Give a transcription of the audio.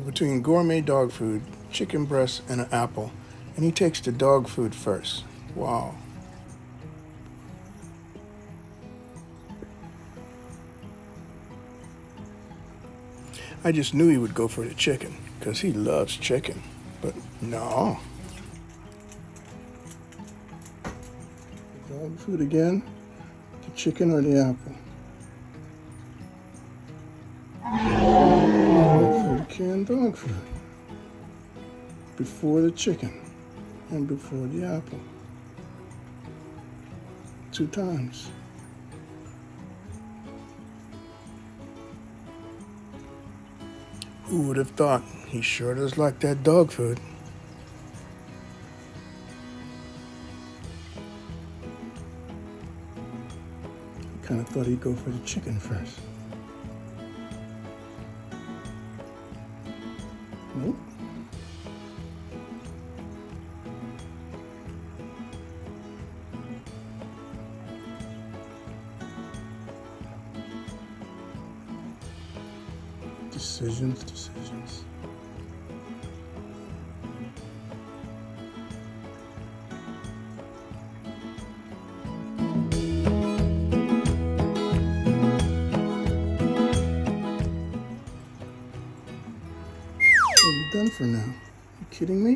between gourmet dog food, chicken breast, and an apple, and he takes the dog food first. Wow. I just knew he would go for the chicken, because he loves chicken. But no. Dog food again, the chicken or the apple? For the canned dog food. Before the chicken and before the apple. 2 times. Who would have thought? He sure does like that dog food. I kind of thought he'd go for the chicken first. Nope. Decisions. We're done for now. You kidding me?